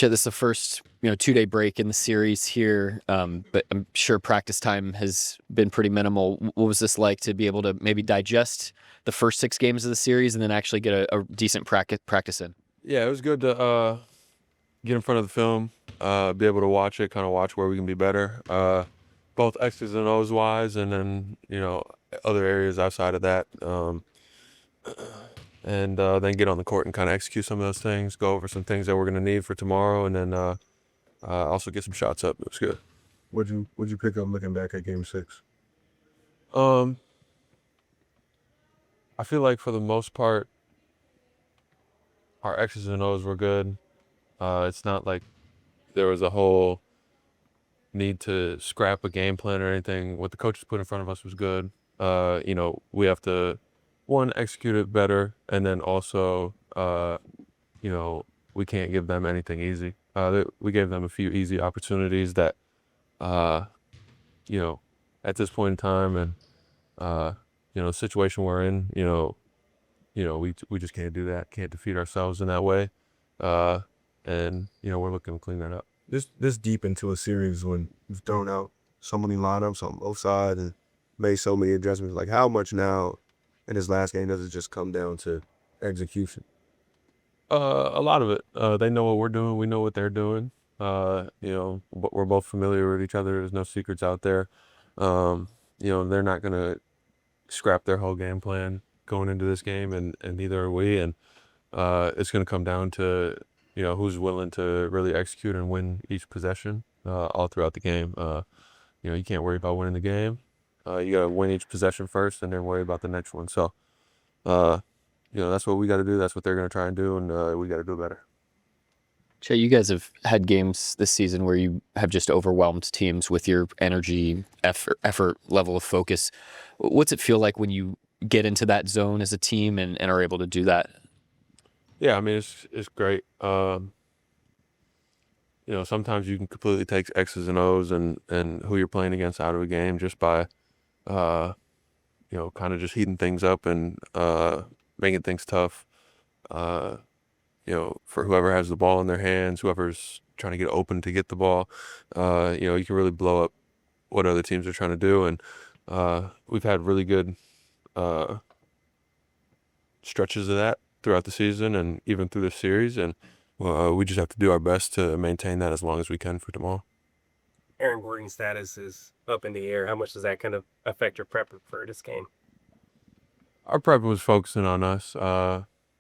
Chet, this is the first 2-day break in the series here, but I'm sure practice time has been pretty minimal. What was this like to be able to maybe digest the first 6 games of the series and then actually get a decent practice in? Yeah, it was good to get in front of the film, be able to watch it, kind of watch where we can be better, both X's and O's wise, and then other areas outside of that, and then get on the court and kind of execute some of those things, go over some things that we're going to need for tomorrow, and then also get some shots up. It was good. What'd you pick up looking back at Game 6? Um, I feel like for the most part, our X's and O's were good. It's not like there was a whole need to scrap a game plan or anything. What the coaches put in front of us was good. We have to, one, execute it better, and then also, we can't give them anything easy. We gave them a few easy opportunities that, at this point in time and, the situation we're in, we just can't do that. Can't defeat ourselves in that way. And we're looking to clean that up. This deep into a series when you've thrown out so many lineups on both sides and made so many adjustments, like how much now in this last game does it just come down to execution? A lot of it. They know what we're doing. We know what they're doing. But we're both familiar with each other. There's no secrets out there. They're not gonna scrap their whole game plan going into this game, and neither are we. And it's gonna come down to who's willing to really execute and win each possession all throughout the game. You can't worry about winning the game. You gotta win each possession first, and then worry about the next one. So, that's what we got to do. That's what they're gonna try and do, and we got to do better. Chet, you guys have had games this season where you have just overwhelmed teams with your energy, effort level of focus. What's it feel like when you get into that zone as a team and are able to do that? Yeah, I mean it's great. Sometimes you can completely take X's and O's and who you're playing against out of a game just by, kind of just heating things up and making things tough. For whoever has the ball in their hands, whoever's trying to get open to get the ball, you can really blow up what other teams are trying to do. And we've had really good stretches of that throughout the season and even through the series. And we just have to do our best to maintain that as long as we can for tomorrow. Aaron Gordon's status is up in the air. How much does that kind of affect your prep for this game? Our prep was focusing on us.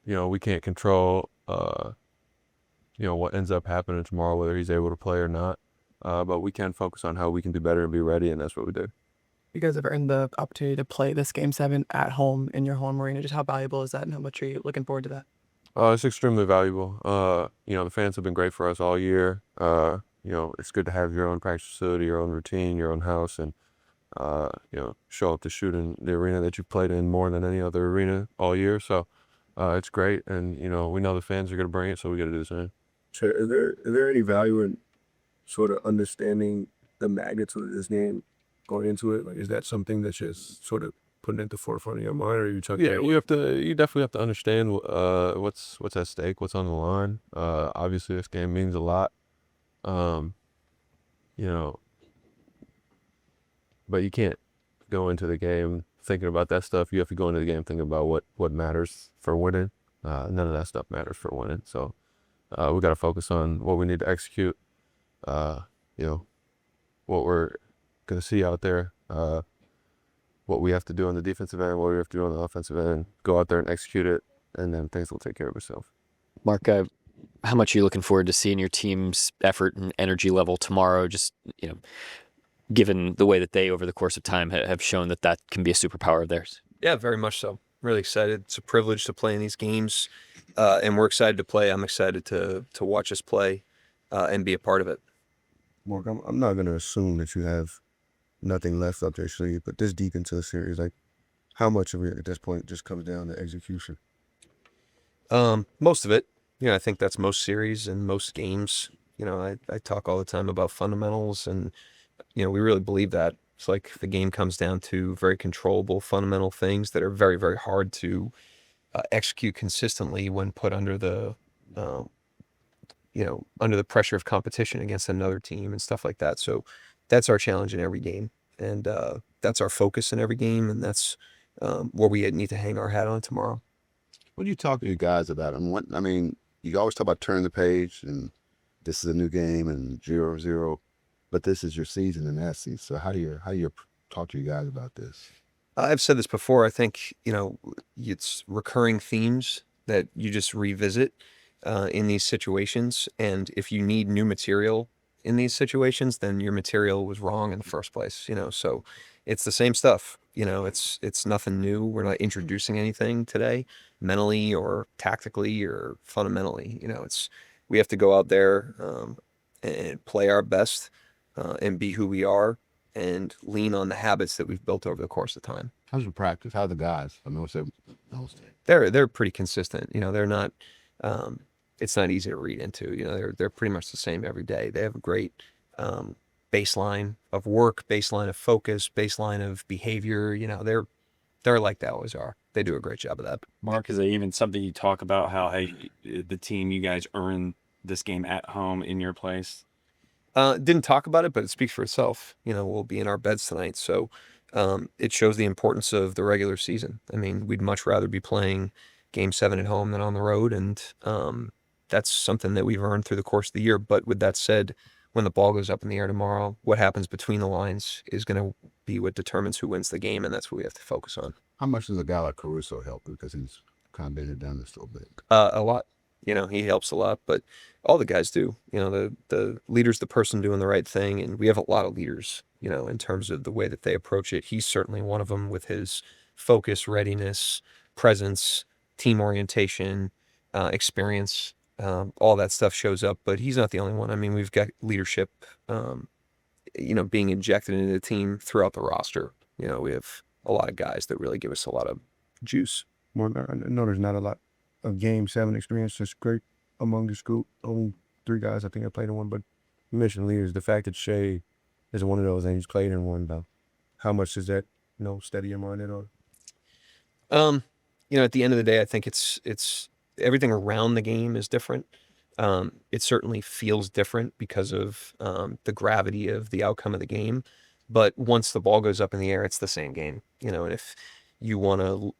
We can't control, what ends up happening tomorrow, whether he's able to play or not. But we can focus on how we can do better and be ready, and that's what we did. You guys have earned the opportunity to play this Game 7 at home in your home arena. Just how valuable is that, and how much are you looking forward to that? It's extremely valuable. The fans have been great for us all year. It's good to have your own practice facility, your own routine, your own house, and show up to shoot in the arena that you've played in more than any other arena all year. So it's great, and we know the fans are going to bring it, so we got to do the same. So is there any value in sort of understanding the magnitude of this game going into it? Like, is that something that's just sort of putting it at the forefront of your mind, or are you talking? Yeah, you definitely have to understand what's at stake, what's on the line. Obviously, this game means a lot. But you can't go into the game thinking about that stuff. You have to go into the game thinking about what matters for winning. None of that stuff matters for winning. So we got to focus on what we need to execute. What we're going to see out there. What we have to do on the defensive end, what we have to do on the offensive end, go out there and execute it, and then things will take care of itself. Mark, how much are you looking forward to seeing your team's effort and energy level tomorrow? Just, given the way that they, over the course of time, have shown that can be a superpower of theirs. Yeah, very much so. Really excited. It's a privilege to play in these games, and we're excited to play. I'm excited to watch us play and be a part of it. Mark, I'm not going to assume that you have nothing left up your sleeve, but this deep into the series, like, how much of it at this point just comes down to execution? Most of it. I think that's most series and most games. I talk all the time about fundamentals, and we really believe that. It's like the game comes down to very controllable fundamental things that are very, very hard to execute consistently when put under the under the pressure of competition against another team and stuff like that. So that's our challenge in every game. And that's our focus in every game. And that's where we need to hang our hat on tomorrow. What do you talk to you guys about? I mean, you always talk about turning the page and this is a new game and 0-0, but this is your season in essence. So how do you talk to you guys about this? I've said this before. I think, it's recurring themes that you just revisit in these situations. And if you need new material in these situations, then your material was wrong in the first place, so it's the same stuff. It's nothing new. We're not introducing anything today, mentally or tactically or fundamentally. We have to go out there and play our best and be who we are and lean on the habits that we've built over the course of time. How's the practice? How are the guys? I mean, They're pretty consistent. They're not. It's not easy to read into. They're pretty much the same every day. They have a great baseline of work, baseline of focus, baseline of behavior. They're like they always are. They do a great job of that. Mark, is it even something you talk about how, hey, the team, you guys earn this game at home in your place? Didn't talk about it, but it speaks for itself. We'll be in our beds tonight. So it shows the importance of the regular season. I mean, we'd much rather be playing Game 7 at home than on the road. And that's something that we've earned through the course of the year. But with that said, when the ball goes up in the air tomorrow, what happens between the lines is going to be what determines who wins the game. And that's what we have to focus on. how much does a guy like Caruso help? Because he's kind of been and done this a little bit. A lot. He helps a lot, but all the guys do. The leader's the person doing the right thing, and we have a lot of leaders, in terms of the way that they approach it. He's certainly one of them with his focus, readiness, presence, team orientation, experience. All that stuff shows up, but he's not the only one. I mean, we've got leadership, being injected into the team throughout the roster. We have a lot of guys that really give us a lot of juice. Well, I know there's not a lot of Game 7 experience that's great among this group. Only 3 guys I think I played in one, but you mentioned leaders. The fact that Shea is one of those and he's played in one, though, how much does that, steady your mind at all? At the end of the day, I think it's everything around the game is different. It certainly feels different because of the gravity of the outcome of the game. But once the ball goes up in the air, it's the same game. And if you want to,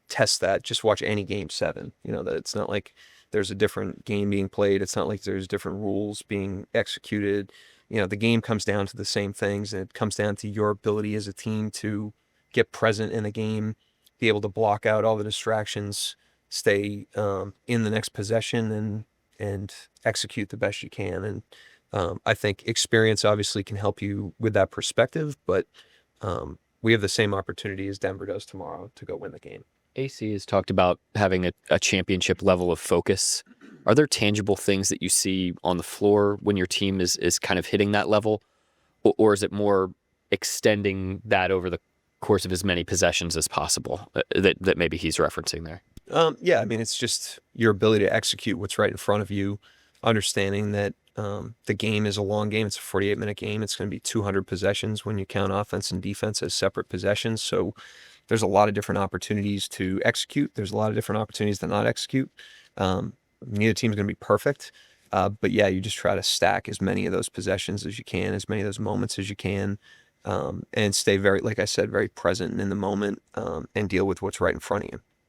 test that, just watch any Game 7. That it's not like there's a different game being played. It's not like there's different rules being executed. The game comes down to the same things, and it comes down to your ability as a team to get present in the game, be able to block out all the distractions, stay in the next possession, and execute the best you can. And I think experience obviously can help you with that perspective, but we have the same opportunity as Denver does tomorrow to go win the game. AC has talked about having a championship level of focus. Are there tangible things that you see on the floor when your team is kind of hitting that level? Or is it more extending that over the course of as many possessions as possible that maybe he's referencing there? Yeah, I mean, it's just your ability to execute what's right in front of you, understanding that the game is a long game. It's a 48-minute game. It's going to be 200 possessions when you count offense and defense as separate possessions. So there's a lot of different opportunities to execute. There's a lot of different opportunities to not execute. Neither team's going to be perfect. But yeah, you just try to stack as many of those possessions as you can, as many of those moments as you can, and stay very, like I said, very present in the moment, and deal with what's right in front of you.